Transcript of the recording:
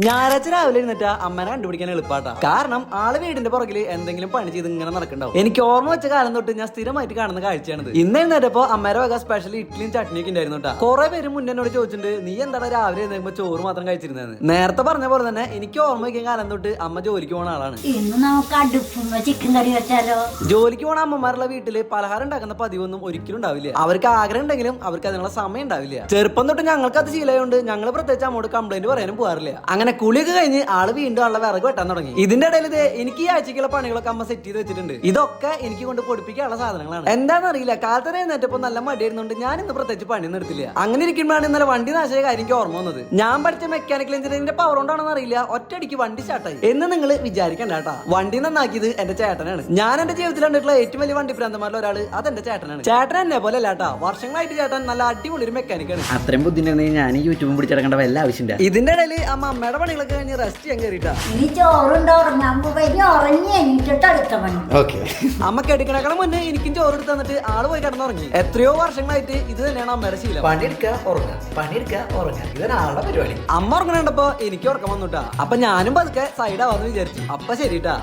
ഞായറാഴ്ച രാവിലെ ഇരുന്നിട്ട് അമ്മനെ കണ്ടുപിടിക്കാൻ എളുപ്പാട്ടാ. കാരണം ആള് വീടിന്റെ പുറകിൽ എന്തെങ്കിലും പണി ചെയ്ത് ഇങ്ങനെ നടക്കണ്ടാവും. എനിക്ക് ഓർമ്മ വെച്ച കാലം തൊട്ട് ഞാൻ സ്ഥിരമായിട്ട് കാണുന്ന കാഴ്ചയാണിത്. ഇന്ന് എഴുന്നേറ്റപ്പോ അമ്മയുടെ വക സ്പെഷ്യൽ ഇഡ്ഡലിയും ചട്നിയൊക്കെ ഉണ്ടായിരുന്നു കേട്ടാ. കുറെ പേര് മുന്നേ എന്നോട് ചോദിച്ചിട്ടുണ്ട്, നീ എന്താണ് രാവിലെ എഴുന്നേൽക്കുമ്പോ ചോറ് മാത്രം കഴിച്ചിരുന്നത്. നേരത്തെ പറഞ്ഞ പോലെ തന്നെ എനിക്ക് ഓർമ്മ വയ്ക്കാൻ കാലം തൊട്ട് അമ്മ ജോലിക്ക് പോണ ആളാണ്. ഇന്ന് നമുക്ക് അടുപ്പും ചിക്കൻ കറി വെച്ചാലോ? ജോലിക്ക് പോണ അമ്മമാരുടെ വീട്ടില് പലഹാരം ഉണ്ടാക്കുന്ന പതിവൊന്നും ഒരിക്കലും ഉണ്ടാവില്ല. അവർക്ക് ആഗ്രഹം ഉണ്ടെങ്കിലും അവർക്ക് അതിനുള്ള സമയം ഉണ്ടാവില്ല. ചെറുപ്പം തൊട്ട് ഞങ്ങൾക്ക് അത് ശീലമായോണ്ട് ഞങ്ങൾ പ്രത്യേകിച്ച് അമ്മോട് കംപ്ലൈന്റ് പറയാനും പോകാറില്ല. അങ്ങനെ കുളിയൊക്കെ കഴിഞ്ഞ് ആള് വീണ്ടും ആളുടെ വിറക് വെട്ടാൻ തുടങ്ങി. ഇതിന്റെ ഇടയിൽ എനിക്ക് ഈ ആഴ്ചക്കുള്ള പണികളൊക്കെ അമ്മ സെറ്റ് ചെയ്ത് വെച്ചിട്ടുണ്ട്. ഇതൊക്കെ എനിക്ക് കൊണ്ട് പൊടിപ്പിക്കാനുള്ള സാധനങ്ങളാണ്. എന്താണെന്നറിയില്ല, കാലത്തന്നെ എഴുന്നേറ്റപ്പോ നല്ല മടിയായിരുന്നുണ്ട് ഞാൻ ഇന്ന് പ്രത്യേകിച്ച് പണിയൊന്നും എടുത്തില്ല. അങ്ങനെ ഇരിക്കുമ്പോഴാണ് ഇന്നലെ വണ്ടി നാശമായ കാര്യം എനിക്ക് ഓർമ്മ വന്നത്. ഞാൻ പഠിച്ച മെക്കാനിക്കൽ എഞ്ചിനീയറിംഗിന്റെ പവർ കൊണ്ടാണെന്ന് അറിയില്ല, ഒറ്റയടിക്ക് വണ്ടി സ്റ്റാർട്ടായി എന്ന് നിങ്ങൾ വിചാരിക്കണ്ട കേട്ടാ. വണ്ടി നന്നാക്കിയത് എന്റെ ചേട്ടനാണ്. ഞാൻ എന്റെ ജീവിതത്തിൽ കണ്ടിട്ടുള്ള ഏറ്റവും വലിയ വണ്ടി ഭ്രാന്തന്മാരിൽ ഒരാള് അതെന്റെ ചേട്ടനാണ്. ചേട്ടൻ എന്നെ പോലെ അല്ലാട്ടാ, വർഷങ്ങളായിട്ട് ചേട്ടൻ നല്ല അടിപൊളി ഒരു മെക്കാനിക്കാണ്. അത്രയും ബുദ്ധിമുട്ടുണ്ടെങ്കിൽ ഞാൻ യൂട്യൂബും പിടിച്ചെടുക്കേണ്ട വല്ല ആവശ്യമില്ല. ഇതിന്റെ ഇടയിൽ അമ്മ അമ്മയുടെ പണികളൊക്കെ കഴിഞ്ഞ് റെസ്റ്റ് ചെയ്യാൻ കയറിയിട്ടാ. ഇനി ചോറുണ്ടോ? ഉറങ്ങാൻ പോയി ഉറങ്ങി എണീറ്റിട്ട് അടുത്ത പണി. അമ്മ കെടിക്കണേക്കാളും മുന്നേ എനിക്കും ചോറ് എടുത്ത് തന്നിട്ട് ആള് പോയി കിടന്നുറങ്ങി. എത്രയോ വർഷങ്ങളായിട്ട് ഇത് തന്നെയാണ് അമ്മയുടെ ശീലം. പണിയെടുക്കുക ഉറങ്ങുക, പണിയെടുക്കുക ഉറങ്ങുക, ഇതൊരാളുടെ പരിപാടി. അമ്മ ഉറങ്ങണണ്ടപ്പോ എനിക്ക് ഉറക്കം വന്നുട്ടാ. അപ്പൊ ഞാനും പതുക്കെ സൈഡ് ആവാന്ന് വിചാരിച്ചു. അപ്പൊ ശരിട്ടാ.